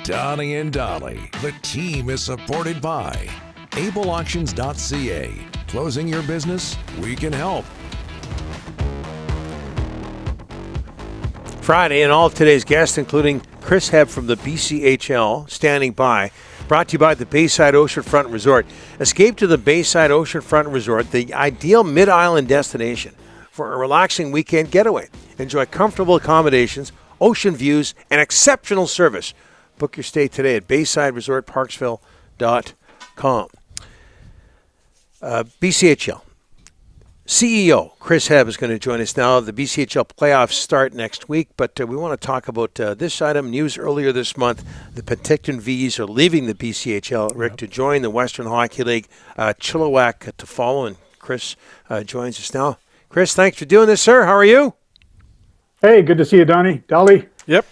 Donnie and Dolly. The team is supported by ableauctions.ca. Closing your business? We can help. Friday, and all of today's guests, including Chris Hebb from the BCHL, standing by. Brought to you by the Bayside Oceanfront Resort. Escape to the Bayside Oceanfront Resort, the ideal mid-island destination for a relaxing weekend getaway. Enjoy comfortable accommodations, ocean views, and exceptional service. Book your stay today at BaysideResortParksville.com. BCHL. CEO Chris Hebb is going to join us now. The BCHL playoffs start next week, but we want to talk about this item. News earlier this month, the Penticton V's are leaving the BCHL, Rick, to join the Western Hockey League. Chilliwack to follow, and Chris joins us now. Chris, thanks for doing this, sir. How are you? Hey, good to see you, Donnie. Dolly? Yep.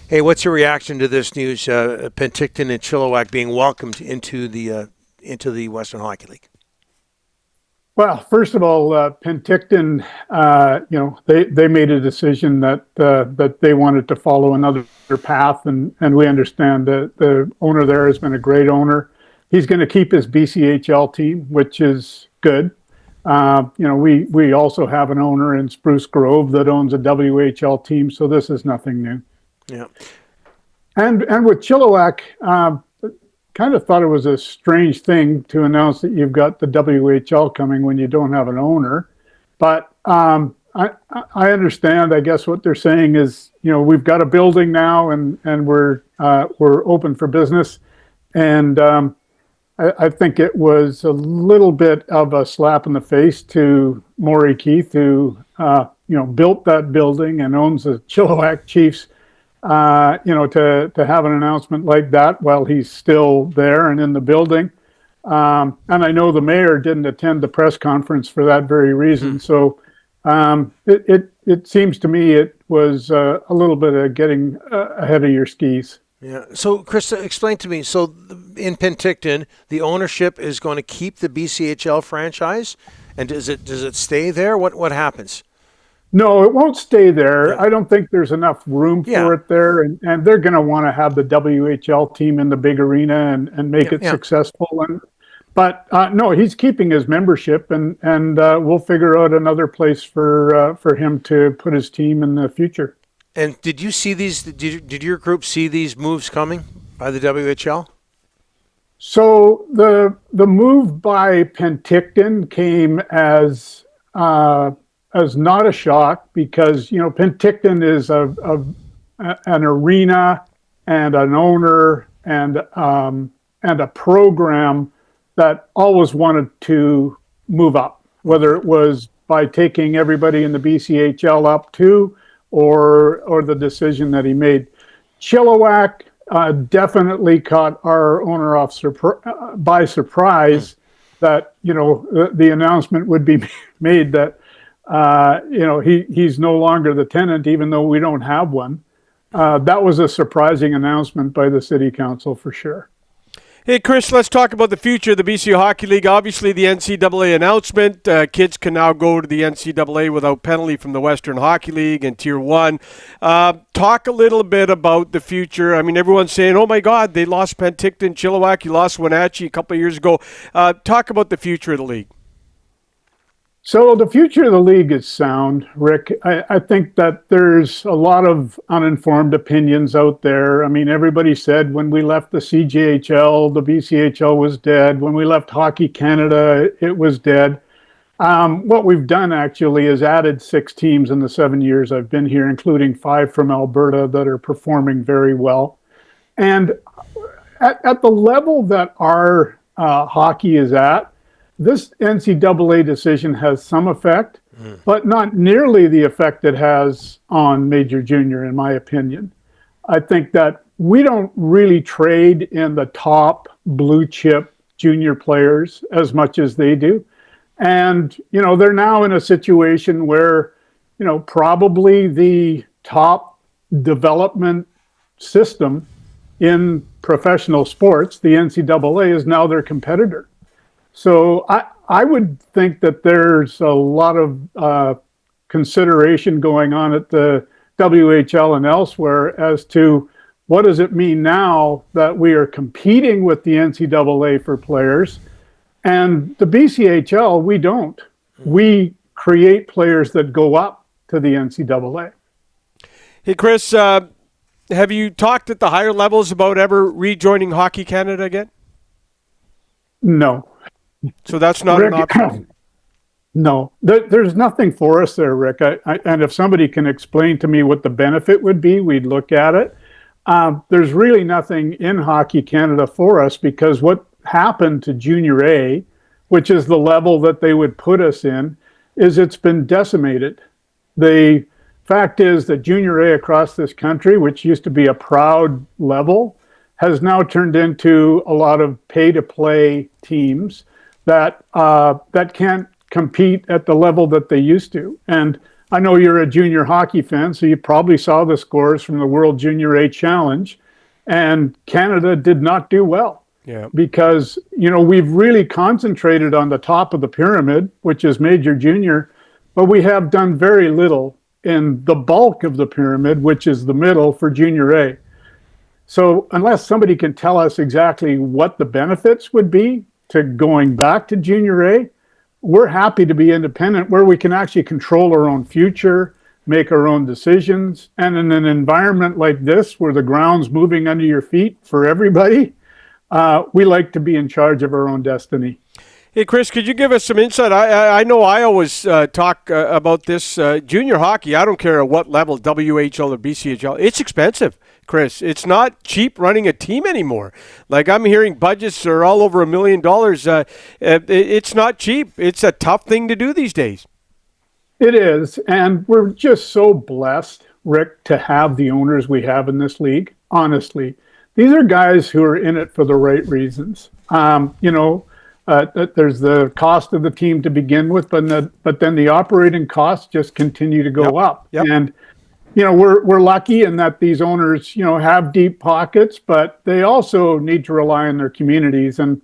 Hey, what's your reaction to this news, Penticton and Chilliwack being welcomed into the Western Hockey League? Well, first of all, Penticton, they made a decision that they wanted to follow another path, and we understand that the owner there has been a great owner. He's going to keep his BCHL team, which is good. We also have an owner in Spruce Grove that owns a WHL team, so this is nothing new. Yeah. And with Chilliwack, kind of thought it was a strange thing to announce that you've got the WHL coming when you don't have an owner. But I understand, I guess what they're saying is, we've got a building now and we're open for business. And I think it was a little bit of a slap in the face to Maury Keith, who, built that building and owns the Chilliwack Chiefs. To have an announcement like that while he's still there and in the building. And I know the mayor didn't attend the press conference for that very reason. So it seems to me it was a little bit of getting ahead of your skis. Yeah. So, Chris, explain to me. So, in Penticton, the ownership is going to keep the BCHL franchise, and does it stay there? What happens? No, it won't stay there. I don't think there's enough room for it there, and they're going to want to have the WHL team in the big arena and make it successful. But he's keeping his membership, and we'll figure out another place for him to put his team in the future. And did you see these? Did your group see these moves coming by the WHL? So the move by Penticton came as not a shock, because Penticton is an arena and an owner and a program that always wanted to move up, whether it was by taking everybody in the BCHL up too, or the decision that he made. Chilliwack definitely caught our owner by surprise that the announcement would be made that he's no longer the tenant, even though we don't have one. That was a surprising announcement by the city council for sure. Hey, Chris, let's talk about the future of the BC Hockey League. Obviously, the NCAA announcement, kids can now go to the NCAA without penalty from the Western Hockey League and Tier 1. Talk a little bit about the future. I mean, everyone's saying, oh my God, they lost Penticton, Chilliwack, you lost Wenatchee a couple of years ago. Talk about the future of the league. So the future of the league is sound, Rick. I think that there's a lot of uninformed opinions out there. I mean, everybody said when we left the CJHL, the BCHL was dead. When we left Hockey Canada, it was dead. What we've done actually is added 6 teams in the 7 years I've been here, including 5 from Alberta that are performing very well. And at the level that our hockey is at, this NCAA decision has some effect, but not nearly the effect it has on Major Junior, in my opinion. I think that we don't really trade in the top blue chip junior players as much as they do. And, they're now in a situation where, probably the top development system in professional sports, the NCAA, is now their competitor. So I would think that there's a lot of consideration going on at the WHL and elsewhere as to what does it mean now that we are competing with the NCAA for players? And the BCHL, we don't. We create players that go up to the NCAA. Hey, Chris, have you talked at the higher levels about ever rejoining Hockey Canada again? No. So that's not Rick, an option? No. There's nothing for us there, Rick. And if somebody can explain to me what the benefit would be, we'd look at it. There's really nothing in Hockey Canada for us, because what happened to Junior A, which is the level that they would put us in, is it's been decimated. The fact is that Junior A across this country, which used to be a proud level, has now turned into a lot of pay-to-play teams that can't compete at the level that they used to. And I know you're a junior hockey fan, so you probably saw the scores from the World Junior A Challenge, and Canada did not do well. Yeah. Because, we've really concentrated on the top of the pyramid, which is major junior, but we have done very little in the bulk of the pyramid, which is the middle for Junior A. So unless somebody can tell us exactly what the benefits would be to going back to Junior A, we're happy to be independent, where we can actually control our own future, make our own decisions. And in an environment like this, where the ground's moving under your feet for everybody, we like to be in charge of our own destiny. Hey, Chris, could you give us some insight? I know I always talk about this. Junior hockey, I don't care at what level, WHL or BCHL, it's expensive, Chris. It's not cheap running a team anymore. Like, I'm hearing budgets are all over $1 million. It's not cheap. It's a tough thing to do these days. It is, and we're just so blessed, Rick, to have the owners we have in this league, honestly. These are guys who are in it for the right reasons. There's the cost of the team to begin with, but then the operating costs just continue to go up. Yep. And we're lucky in that these owners have deep pockets, but they also need to rely on their communities. And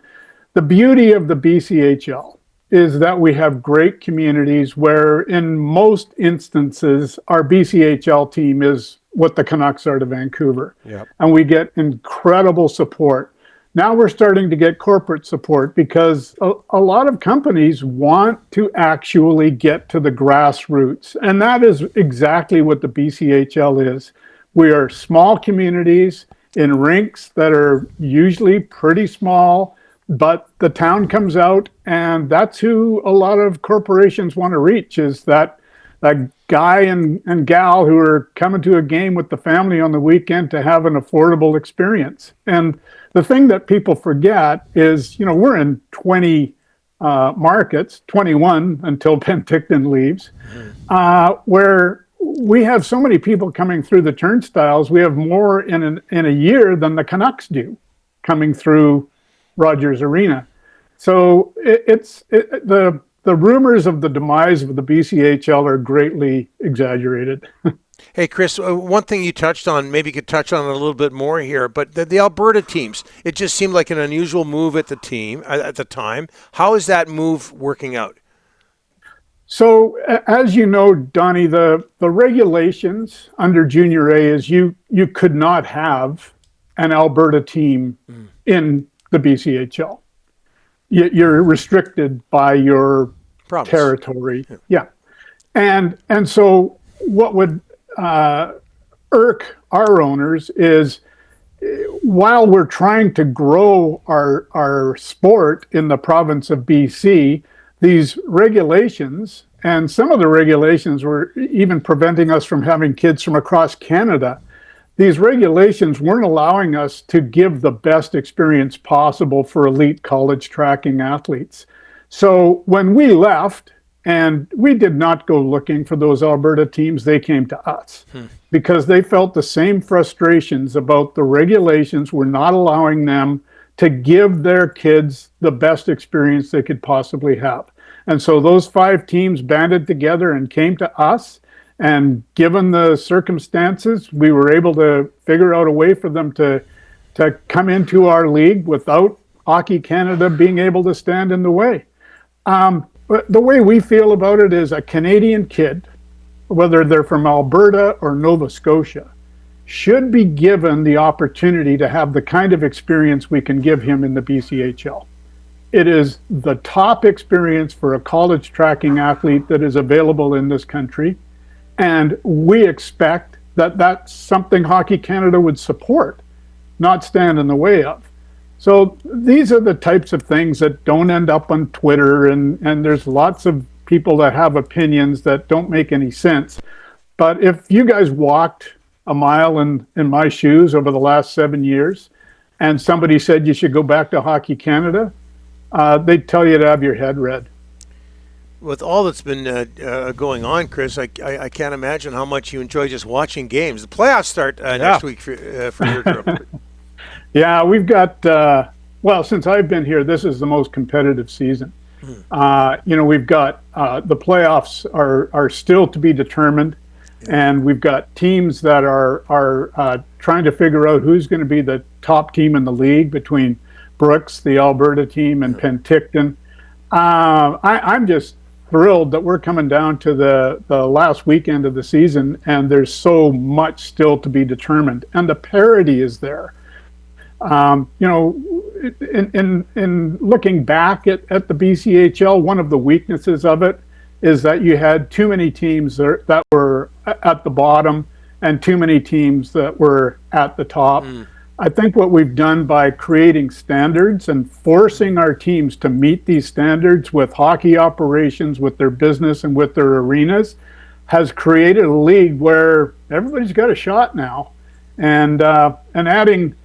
the beauty of the BCHL is that we have great communities where, in most instances, our BCHL team is what the Canucks are to Vancouver. Yep. And we get incredible support. Now we're starting to get corporate support, because a lot of companies want to actually get to the grassroots. And that is exactly what the BCHL is. We are small communities in rinks that are usually pretty small, but the town comes out, and that's who a lot of corporations want to reach, is that guy and gal who are coming to a game with the family on the weekend to have an affordable experience. And the thing that people forget is, we're in 20 markets, 21 until Penticton leaves, where we have so many people coming through the turnstiles. We have more in a year than the Canucks do coming through Rogers Arena. So the rumors of the demise of the BCHL are greatly exaggerated. Hey, Chris, one thing you touched on, maybe you could touch on it a little bit more here, but the Alberta teams, it just seemed like an unusual move at the time. How is that move working out? So, as you know, Donnie, the regulations under Junior A is you could not have an Alberta team in the BCHL. You're restricted by your Promise. territory. Yeah. And so what would irk our owners is, while we're trying to grow our sport in the province of BC, these regulations, and some of the regulations were even preventing us from having kids from across Canada. These regulations weren't allowing us to give the best experience possible for elite college tracking athletes. So when we left, and we did not go looking for those Alberta teams, they came to us because they felt the same frustrations about the regulations were not allowing them to give their kids the best experience they could possibly have. And so those 5 teams banded together and came to us. And given the circumstances, we were able to figure out a way for them to come into our league without Hockey Canada being able to stand in the way. But the way we feel about it is, a Canadian kid, whether they're from Alberta or Nova Scotia, should be given the opportunity to have the kind of experience we can give him in the BCHL. It is the top experience for a college tracking athlete that is available in this country. And we expect that that's something Hockey Canada would support, not stand in the way of. So these are the types of things that don't end up on Twitter, and there's lots of people that have opinions that don't make any sense. But if you guys walked a mile in my shoes over the last 7 years, and somebody said you should go back to Hockey Canada, they'd tell you to have your head read. With all that's been going on, Chris, I can't imagine how much you enjoy just watching games. The playoffs start next week for your group. Yeah, we've got, well, since I've been here, this is the most competitive season. We've got the playoffs are still to be determined, and we've got teams that are trying to figure out who's going to be the top team in the league between Brooks, the Alberta team, and Penticton. I'm just thrilled that we're coming down to the last weekend of the season, and there's so much still to be determined, and the parity is there. In looking back at the BCHL, one of the weaknesses of it is that you had too many teams that were at the bottom and too many teams that were at the top. I think what we've done by creating standards and forcing our teams to meet these standards with hockey operations, with their business and with their arenas, has created a league where everybody's got a shot now. And adding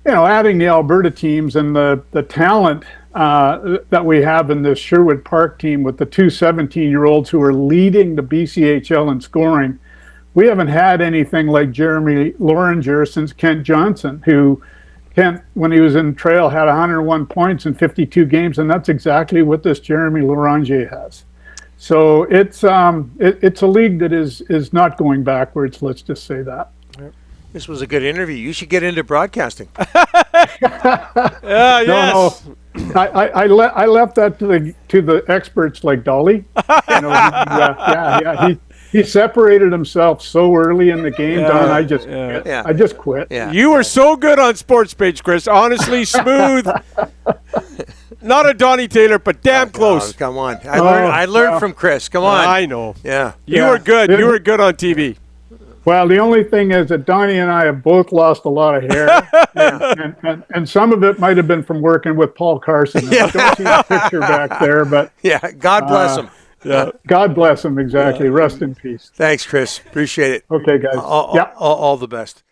the Alberta teams and the talent that we have in this Sherwood Park team with the two 17-year-olds who are leading the BCHL in scoring, we haven't had anything like Jeremy Loringer since Kent Johnson, Kent, when he was in Trail, had 101 points in 52 games, and that's exactly what this Jeremy Loringer has. So it's a league that is not going backwards, let's just say that. This was a good interview. You should get into broadcasting. Yes. No. I left that to the experts like Dolly. He separated himself so early in the game, Don. I just quit. Yeah. I just quit. Yeah. You were so good on Sports Page, Chris. Honestly, smooth. Not a Donnie Taylor, but damn close. Oh, come on. I learned from Chris. Come on. I know. Yeah. You were good. You were good on TV. Well, the only thing is that Donnie and I have both lost a lot of hair, and some of it might have been from working with Paul Carson. I don't see the picture back there, but God bless him. Yeah. God bless him. Exactly. Rest in peace. Thanks, Chris. Appreciate it. Okay, guys. All the best.